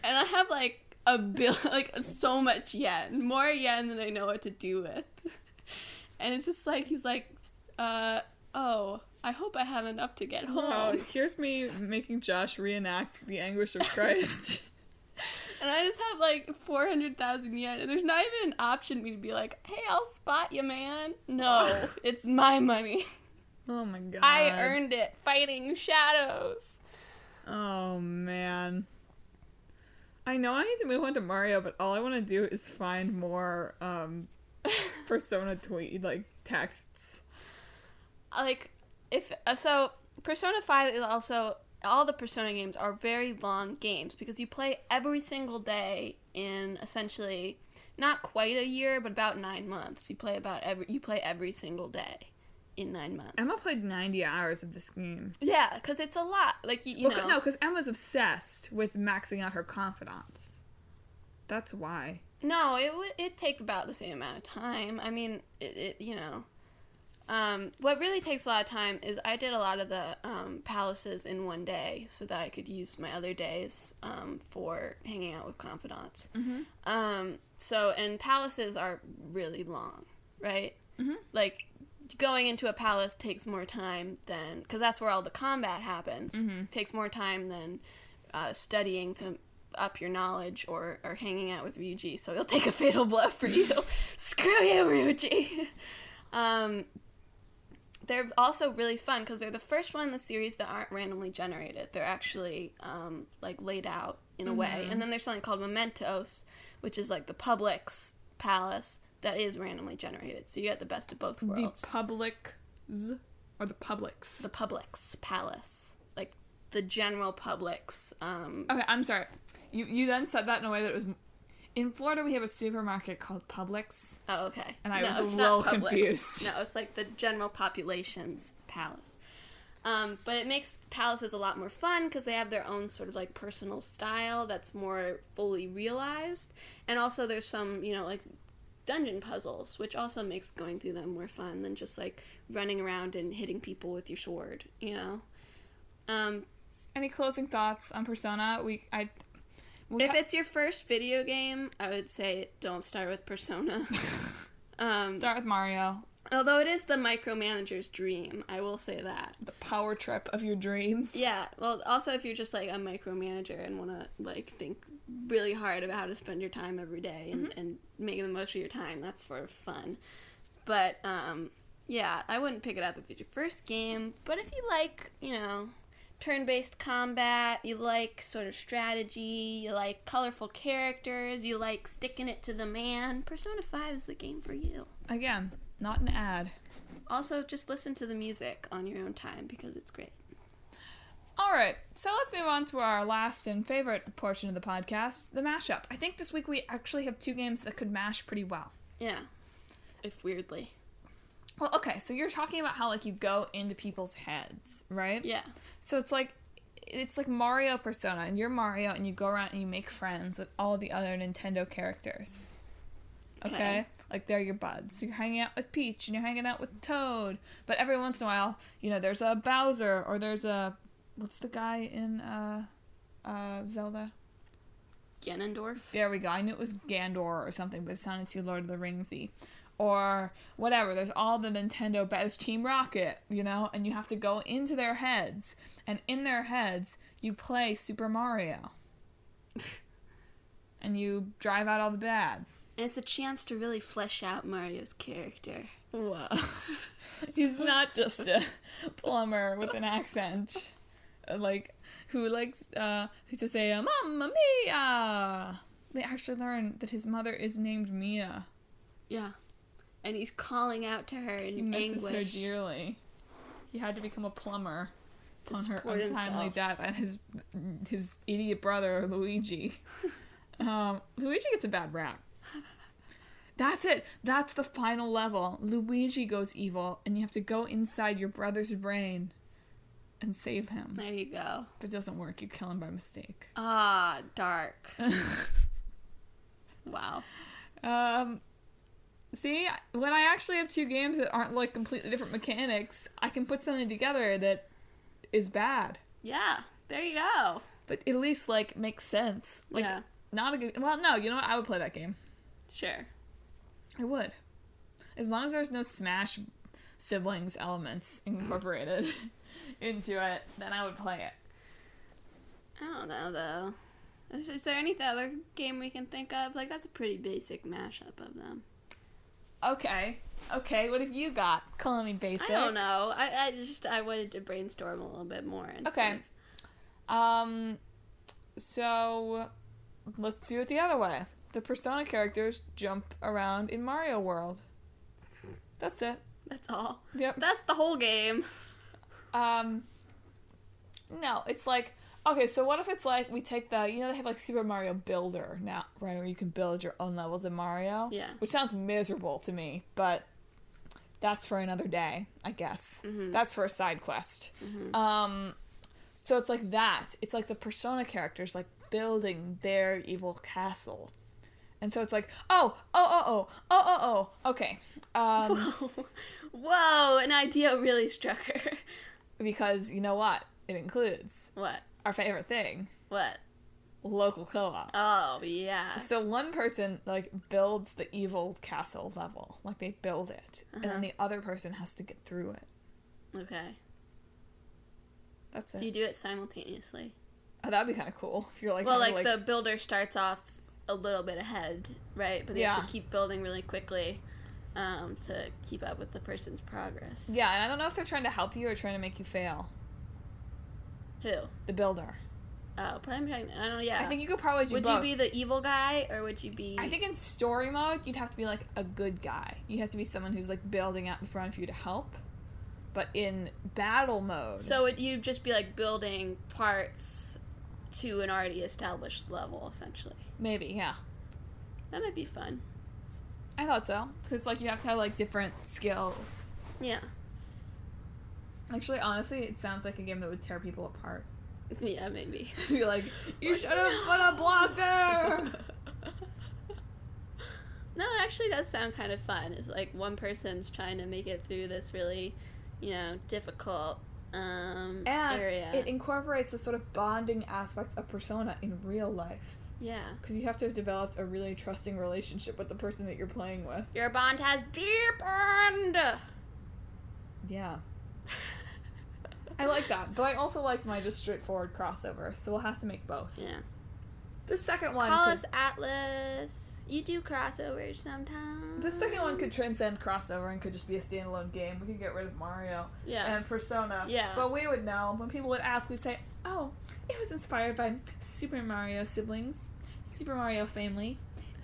and I have like a bill, like so much yen, more yen than I know what to do with, and it's just like he's like, oh, I hope I have enough to get home. Oh, here's me making Josh reenact the anguish of Christ. And I just have like 400,000 yen, and there's not even an option for me to be like, hey, I'll spot you, man. No, it's my money. Oh my god. I earned it fighting shadows. Oh man. I know I need to move on to Mario, but all I want to do is find more Persona tweet texts. Like, so Persona 5 is also, all the Persona games are very long games because you play every single day in essentially not quite a year, but about 9 months. You play every single day in 9 months. Emma played 90 hours of this game. Yeah, because it's a lot. Like, you know. No, because Emma's obsessed with maxing out her confidants. That's why. No, it'd take about the same amount of time. I mean, what really takes a lot of time is I did a lot of the palaces in one day so that I could use my other days for hanging out with confidants. Mm-hmm. And palaces are really long, right? Mm-hmm. Like, going into a palace takes more time than, because that's where all the combat happens. Mm-hmm. Takes more time than studying to up your knowledge or hanging out with Ryuji, so he'll take a fatal blow for you. Screw you, Ryuji. They're also really fun because they're the first one in the series that aren't randomly generated. They're actually laid out in a way. And then there's something called Mementos, which is like the public's palace that is randomly generated. So you get the best of both worlds. The public's or the public's? The public's palace. Like the general public's. Okay, I'm sorry. You then said that in a way that it was... In Florida, we have a supermarket called Publix. Oh, okay. And I was a little confused. No, it's like the general population's palace. But it makes palaces a lot more fun because they have their own sort of like personal style that's more fully realized. And also there's some, like dungeon puzzles, which also makes going through them more fun than just like running around and hitting people with your sword, Any closing thoughts on Persona? If it's your first video game, I would say don't start with Persona. Start with Mario. Although it is the micromanager's dream, I will say that. The power trip of your dreams. Yeah, well, also if you're just like a micromanager and want to like think really hard about how to spend your time every day and make the most of your time, that's sort of fun. But, yeah, I wouldn't pick it up if it's your first game, but if you like, turn-based combat, you like sort of strategy, you like colorful characters, you like sticking it to the man, Persona 5 is the game for you. Again, not an ad. Also, just listen to the music on your own time because it's great. Alright, so let's move on to our last and favorite portion of the podcast, the mashup. I think this week we actually have 2 games that could mash pretty well. Yeah, if weirdly. Well, okay, so you're talking about how, you go into people's heads, right? Yeah. So it's like Mario Persona, and you're Mario, and you go around and you make friends with all the other Nintendo characters. Okay? Like, they're your buds. So you're hanging out with Peach, and you're hanging out with Toad. But every once in a while, there's a Bowser, or there's a... What's the guy in, Zelda? Ganondorf? There we go. I knew it was Gandor or something, but it sounded too Lord of the Ringsy. Or whatever, there's all the Nintendo, there's Team Rocket, and you have to go into their heads, and in their heads, you play Super Mario. And you drive out all the bad. And it's a chance to really flesh out Mario's character. Whoa. He's not just a plumber with an accent, who likes to say, Mamma Mia! They actually learn that his mother is named Mia. Yeah. And he's calling out to her in anguish. He misses her dearly. He had to become a plumber on her untimely death, and his idiot brother Luigi. Luigi gets a bad rap. That's it. That's the final level. Luigi goes evil, and you have to go inside your brother's brain and save him. There you go. But it doesn't work. You kill him by mistake. Ah, dark. Wow. See, when I actually have 2 games that aren't completely different mechanics, I can put something together that is bad. Yeah, there you go. But at least makes sense. Yeah. Not a good. Well, no, you know what? I would play that game. Sure. I would, as long as there's no Smash siblings elements incorporated into it. Then I would play it. I don't know though. Is there any other game we can think of? Like, that's a pretty basic mashup of them. Okay, what have you got? Calling me basic. I don't know. I wanted to brainstorm a little bit more. Okay. So let's do it the other way. The Persona characters jump around in Mario World. That's it. That's all. Yep. That's the whole game. No, it's like, okay, so what if it's like we take the, they have like Super Mario Builder now, right, where you can build your own levels in Mario? Yeah. Which sounds miserable to me, but that's for another day, I guess. Mm-hmm. That's for a side quest. Mm-hmm. So it's like that. It's like the Persona characters, like, building their evil castle. And so it's like, okay. Whoa, an idea really struck her. Because, you know what? It includes... What? Our favorite thing. What? Local co-op. Oh, yeah. So one person, like, builds the evil castle level. Like, they build it. And then the other person has to get through it. Okay. That's it. Do you do it simultaneously? Oh, that'd be kind of cool. If you're like... Well, like, the builder starts off a little bit ahead, right? But they have to keep building really quickly to keep up with the person's progress. Yeah, and I don't know if they're trying to help you or trying to make you fail. Who? The builder. Oh, but I don't know, yeah. I think you could probably do both. Would you be the evil guy, or would you be... I think in story mode, you'd have to be, like, a good guy. You have to be someone who's, like, building out in front of you to help. But in battle mode... So you'd just be, like, building parts to an already established level, essentially. Maybe, yeah. That might be fun. I thought so. Because it's like you have to have, like, different skills. Yeah. Actually, honestly, it sounds like a game that would tear people apart. Yeah, maybe. Be like, you should have put a block there! No, it actually does sound kind of fun. It's like one person's trying to make it through this really, difficult area. It incorporates the sort of bonding aspects of Persona in real life. Yeah. Because you have to have developed a really trusting relationship with the person that you're playing with. Your bond has deepened! Yeah. I like that. But I also like my just straightforward crossover, so we'll have to make both. Yeah. The second one Call us Atlas. You do crossovers sometimes. The second one could transcend crossover and could just be a standalone game. We could get rid of Mario and Persona. Yeah. But we would know. When people would ask, we'd say, oh, it was inspired by Super Mario siblings, Super Mario Family,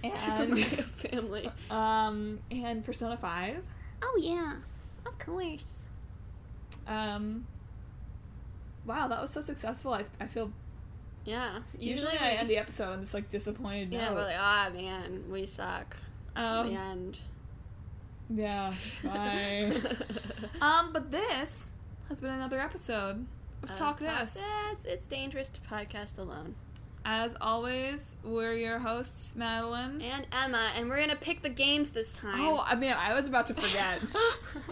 and Super Mario Family. And Persona 5. Oh, yeah. Of course. Wow, that was so successful. I feel... Yeah. Usually I end the episode on this, like, disappointed note. Yeah, we're like, man, we suck. The end. Yeah, bye. But this has been another episode of Talk This. Yes, it's dangerous to podcast alone. As always, we're your hosts, Madeline. And Emma, and we're gonna pick the games this time. Oh, I mean, I was about to forget.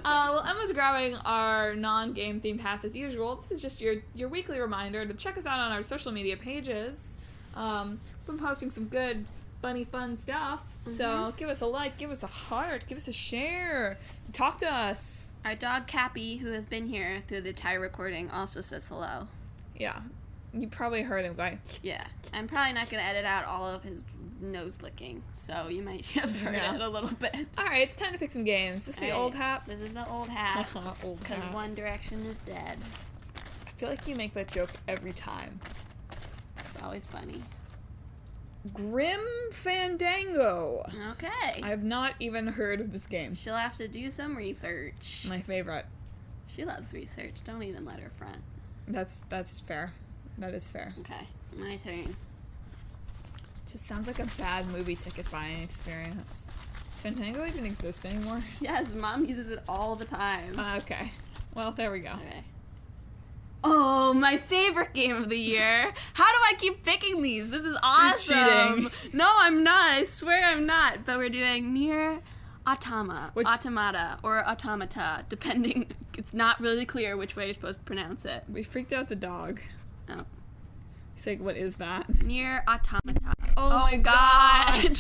Well, Emma's grabbing our non-game themed hats as usual. This is just your weekly reminder to check us out on our social media pages. We've been posting some good, funny, fun stuff. Mm-hmm. So give us a like, give us a heart, give us a share. Talk to us. Our dog Cappy, who has been here through the entire recording, also says hello. Yeah. You probably heard him going. Yeah. I'm probably not going to edit out all of his nose licking, so you might have heard it a little bit. Alright, it's time to pick some games. This is the old hat? This is the old hat. Old because hat. One Direction is dead. I feel like you make that joke every time. It's always funny. Grim Fandango. Okay. I have not even heard of this game. She'll have to do some research. My favorite. She loves research. Don't even let her front. That's fair. That is fair. Okay, my turn. Just sounds like a bad movie ticket buying experience. Does Fandango even exist anymore? Yes, Mom uses it all the time. Okay. Well, there we go. Okay. Oh, my favorite game of the year. How do I keep picking these? This is awesome. You're cheating. No, I'm not. I swear I'm not. But we're doing Nier Automata, or Automata, depending. It's not really clear which way you're supposed to pronounce it. We freaked out the dog. Oh. He's like, what is that? Nier Automata. Oh my god.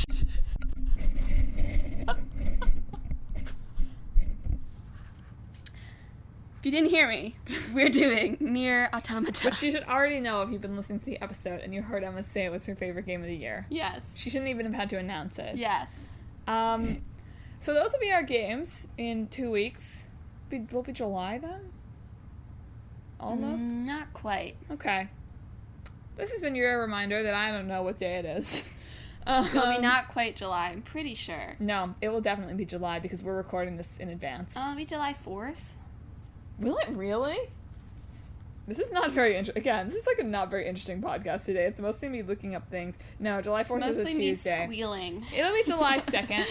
If you didn't hear me, we're doing Nier Automata. Which you should already know if you've been listening to the episode and you heard Emma say it was her favorite game of the year. Yes. She shouldn't even have had to announce it. Yes. So those will be our games in 2 weeks. Will be July then? Almost? Not quite. Okay. This has been your reminder that I don't know what day it is. It'll be not quite July, I'm pretty sure. No, it will definitely be July because we're recording this in advance. It'll be July 4th. Will it really? This is not very interesting. Again, this is like a not very interesting podcast today. It's mostly me looking up things. No, July 4th is a Tuesday. It's mostly me squealing. It'll be July 2nd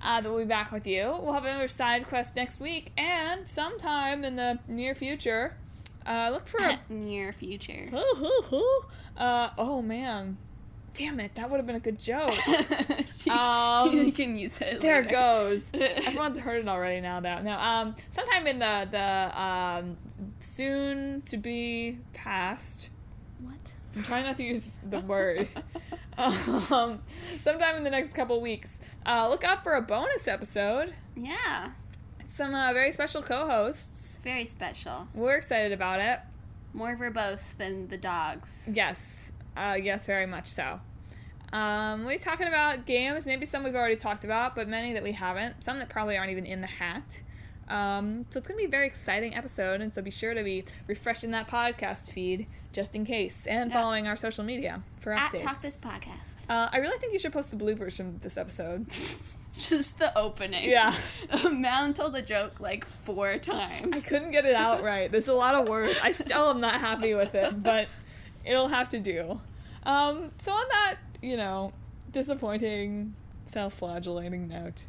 that we'll be back with you. We'll have another side quest next week, and sometime in the near future, look for a... Near future. Oh, man. Damn it, that would have been a good joke. You can use it There later. it goes. Everyone's heard it already now. No, sometime in the soon to be past. What? I'm trying not to use the word. Sometime in the next couple weeks, look out for a bonus episode. Yeah. Some very special co-hosts. Very special. We're excited about it. More verbose than the dogs. Yes. Yes, very much so. We'll be talking about games, maybe some we've already talked about, but many that we haven't. Some that probably aren't even in the hat. So it's going to be a very exciting episode, and so be sure to be refreshing that podcast feed just in case, and following our social media for updates. At Talk This Podcast. I really think you should post the bloopers from this episode. Just the opening. Yeah. Madelyn told the joke like 4 times. I couldn't get it out right. There's a lot of words. I still am not happy with it, but it'll have to do. So on that, disappointing, self-flagellating note,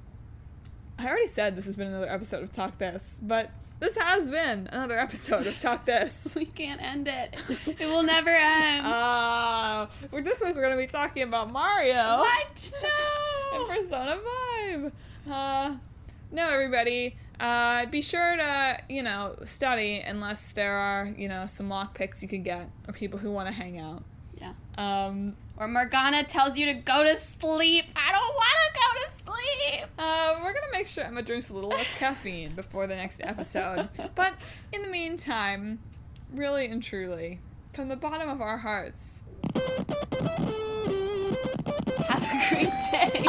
I already said this has been another episode of Talk This, but this has been another episode of Talk This. We can't end it. It will never end. This week we're going to be talking about Mario. What? No! And Persona 5. No, everybody. Be sure to, study unless there are, some lockpicks you can get or people who want to hang out. Yeah. Or Morgana tells you to go to sleep. I don't want to go to sleep. We're going to make sure Emma drinks a little less caffeine before the next episode. But in the meantime, really and truly, from the bottom of our hearts, Have a great day.